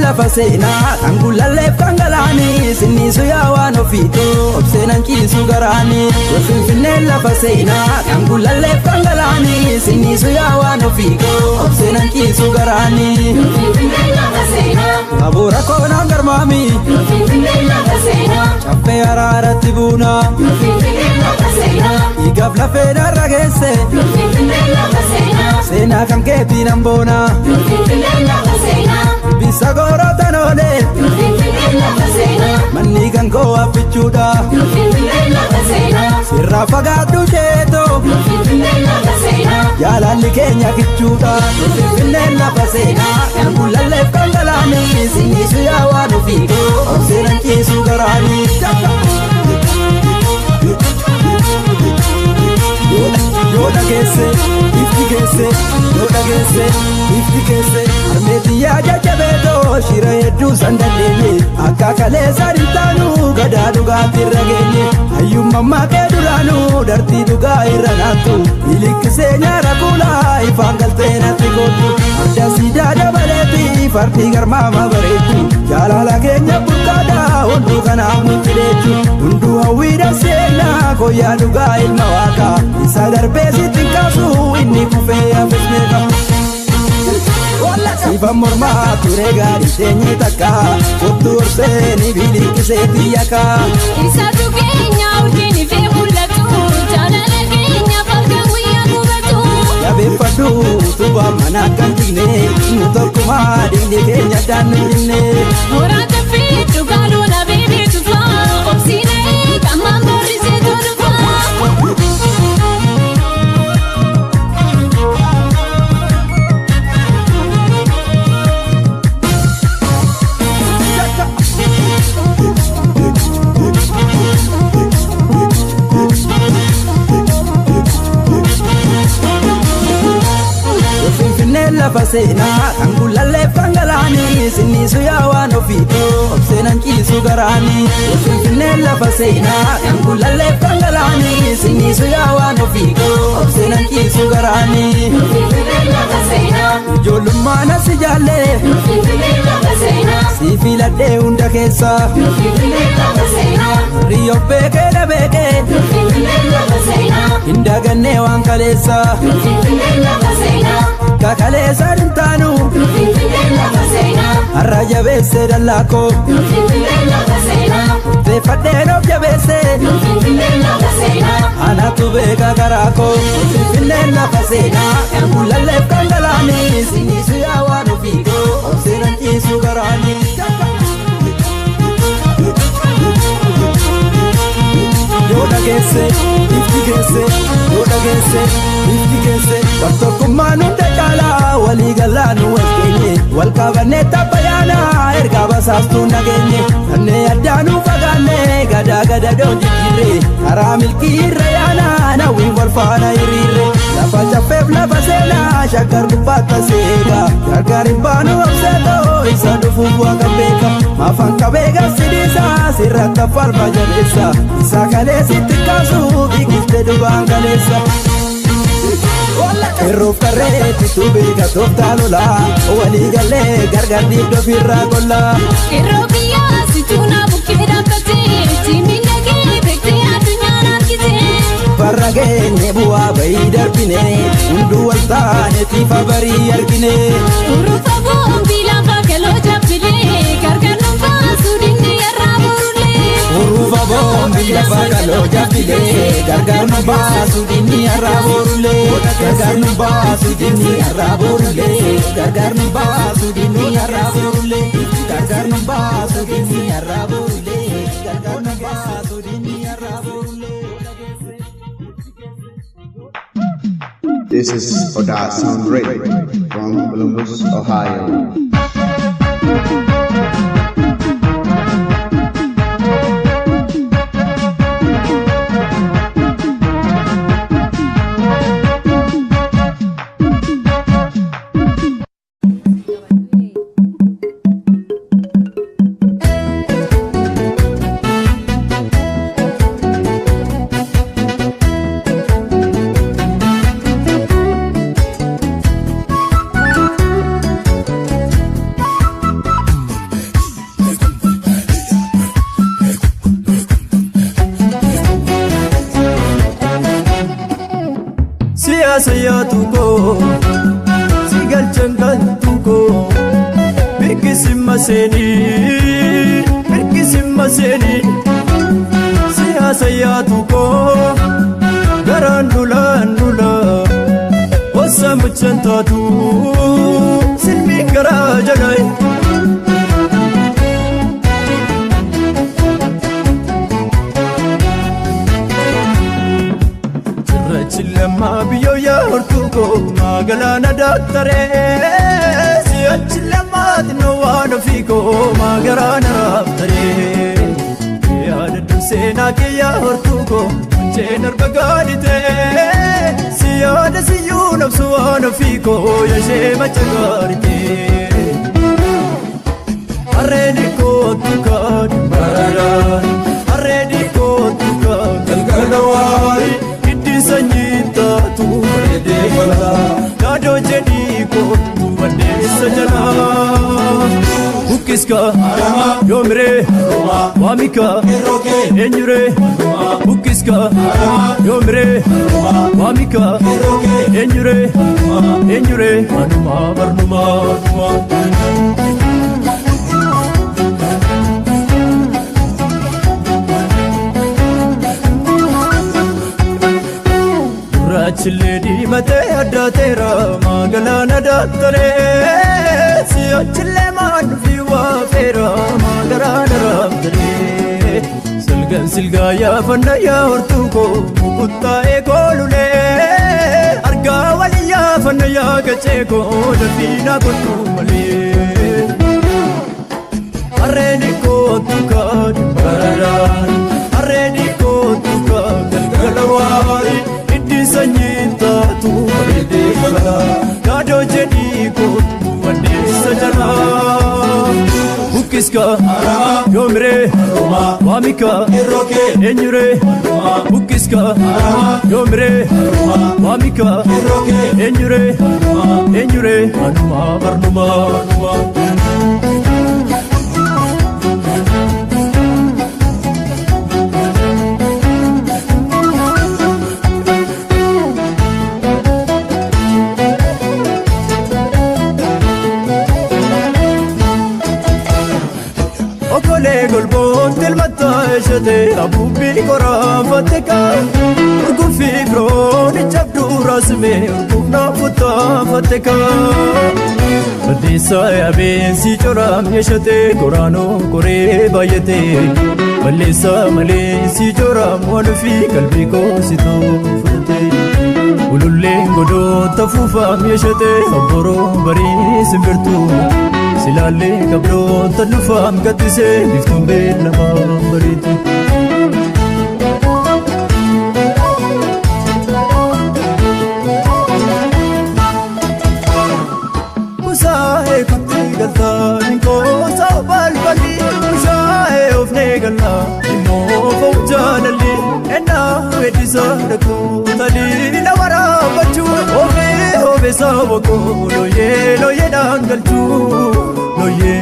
lafa seenaa kan gullalleef kan galaanii sinniisu yaa waan ofiitoo obseenan ciisu garaanii. Finfinnee lafa seenaa kan gullalleef kan galaanii sinniisu yaa waan ofiitoo obseenan ciisu garaanii. Finfinnee lafa seenaa Abuura koonaan garmaami Finfinnee lafa seenaa caffee araaratti buuna Finfinnee lafa seenaa dhiigaaf lafee narra geesse Finfinnee lafa seenaa seenaa kan keetiin amboona Finfinnee lafa seenaa bisa gooroota noolee Finfinnee lafa seenaa manni kan koo affichuudha Finfinnee lafa seenaa sirraa fagaadhu sheetoo Finfinnee lafa seenaa jaalalli keenya kichuudha. Finfinnee lafa seenaa kan gullalleef kan galaanii sinniisu yaa waan ofiitoo obseenan ciisu garaanii. Yoo dhageesse ifti geesse yoo dhageesse ifti geesse harmeetiyyaa jajjabeetoo shira hedduu san dandeenye akka kaleessa dhimtaanuu gadaa dhugaatti irra geenye hayyummammaa kee duraanuu dartii dhugaa irra naattu ilikkisee nyaara kuulaa ifaan galtee natti gootu adda siidaa dabaleetti fardi garmaama bareechu jaalala keenya burqaadhaa hunduu kanaaf nutti dheechu hunduu hawwiidha seenaa koyyaa dhugaa ilma waaqaa isa darbee sitti kaasu inni kufee hafes meeqa. Sifa mormaa ture gaarii teenye takka kottu orsee ni bilikkisee xiyyaaka. Isaatu keenya urjiin ifee mul'atu jaalala keenya falka guyyaa gubatu. Jabeeffadhu tuba mana kan jigne nu tokkumaa dinni keenya daannu jinne. Muraata fi dhugaadhu na beebii tufaa obsiinee qammaan borrisee tolfaa. Lafa seenaa kan gullalleef kan galaanii sinniisu yaa waan ofiitoo obseenan ciisu garaanii. Finfinnee lafa seenaa kan gullalleef kan galaanii sinniisu yaa waan ofiitoo obseenan ciisu garaanii. Finfinnee lafa seenaa ijoollummaan asi jaallee Finfinnee lafa seenaa si filadhee hunda keessa Finfinnee lafa seenaa riyyoo beekee na beekee Finfinnee lafa seenaa hin dagannee waan kaleessa Finfinnee lafa seenaa kakaleessa dintaanu Finfinnee lafa seenaa har'a jabeessee dallaakoo Finfinnee lafa seenaa teeffadheen of jabeessee Finfinnee lafa seenaa anatu beeka garaakoo. Finfinnee lafa seenaa kan gullalleef kan galaanii sinniisu yaa waan ofiitoo obseenan ciisu garaanii. Yoo dhageesse ifti geesse yoo dhageesse ifti geesse tokkummaan hunda caalaa walii galaa nu wal keenye wal qabannee tabbayaanaa ergaa basaastuu nageenye kannee addaanuu fagaannee gadaa gada doon jijjiirre karaa milkii irra yaanaa nawwiin wal faana hiriirre lafa caffeef lafa seenaa shakkar gubbaata seegaa gargaar hin baanu obseetoo isa dhufuuf waaqa beeka maafan qabee garsidiisaa sirratti falma jabeessa isa kalee sitti kaasu biqiltee dhugaan galeessa. Erroof karreetti tubeeka tooftaa lolaa walii galee gargar dhiibdoo firraa qollaa. Yeroo biyyaa situuna bukkee dhaabbatee cimina kee beektee addunyaan argitee. Farra geenye bu'aa bahii darbine hunduu wal taane tiifa barii argine. Urufa boombii lafa galoo jabbilee gargar nu baasu dinni irraa borulee. Urufa boombii lafa galoo jabbilee gargar nu baasu dinni irraa borulee. Gargar nu baasu dinni irraa borulee. Gargar nu baasu dinni irraa borulee. Gargar nu baasu dinni irraa borulee. Gargar nu baasu dinni irraa borulee. This is Oda Sound Radio from Columbus, Ohio. Siyasa yaatuko sigalchan galtuko Mirkisimma seni Siyasa yaatuko garan dula Wasa muchan taatu silmi gara jalai Chillama biyo ya hortuko magalana daktare Chillama dino wano fiko magarana raftare Yada dusena ke ya hortuko chenar bagadite Siyada siyu nafsu wano fiko yashe machagarite Arredi ko tukad baradan Arredi ko tukad galgalawai Sanyita tu berde bala Kado jadi ko tu berde sajana Bukiska yomre wamika enyure Bukiska yomre wamika enyure manuma barnuma Chilledi mate adda tera magalana daktare Siya chille man fi wafera magarana raftare Silga ya fanna ya hortuko mukutta ekolule Arga wali ya fanna ya gacheko dafina kotu male Arredi ko tukad baradan Arredi ko tukad galgalawai Sanyita tu berde bala Kado jadi ko tu berde sajana Bukiska yomre wamika enyure Bukiska yomre wamika enyure manuma barnuma Golbon del matashade abubi koram fateka urgun fibro ni jabdu rasme urguna futa fateka Badisa aben si choram yeshate korano kore bayate Balisa male si choram wanfi kalbi ko sito fute Ululle godo tafufa yeshate aboro bari simbirtu Silale kablo tanufam katise liftum bela baritu Musae kutti galta ninko sabal bali Musae ofne galna ninno fawjanali Enna wedisa daku tali nawara bachu Ove sabako loye dangalchu Loye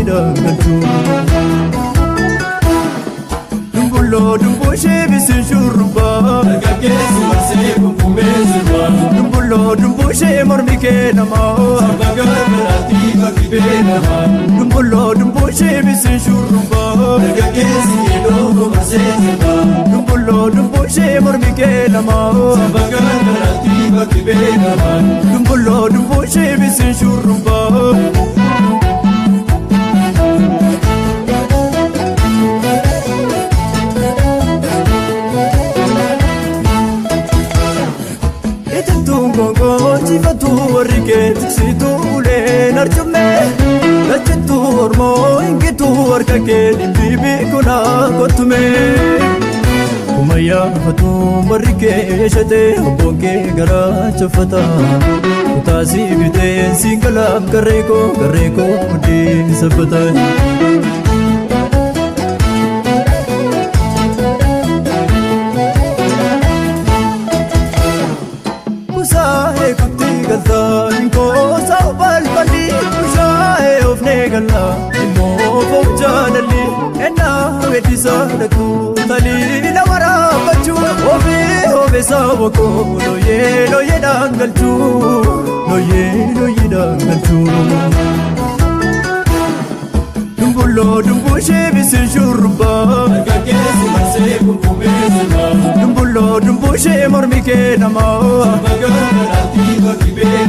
dangalchu Dumbushe bisin shurba Algagesi marse kumpume zirba Dumbushe mormike nama Sabagagarati bakibe nama Dumbushe bisin shurba Algagesi edogo marse zirba Dumbushe mormike nama Sabagagarati bakibe nama Dumbushe bisin shurba Jifatu warike tiksitu ule narjume Lachitu ormo ingitu warkake dimbibi kuna kotume Kumaya fatu warike yeshate obonke gara chafata Utasi bite singalam kareko mudi sabata Ninko sabal bali Musae ofne galna Ninno fawjanali Enna wedisa daku Tali nawara bachu Ove sabako loye dangalchu noye dangalchu Dumbushe bisin shurba Gagesi marse kumbezima Dumbushe mormike nama Magana tiba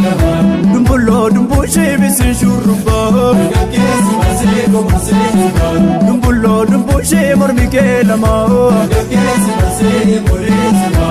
nama Dumbushe bisin shurba Gagesi marse kumbezima Dumbushe mormike nama Gagesi marse kumbezima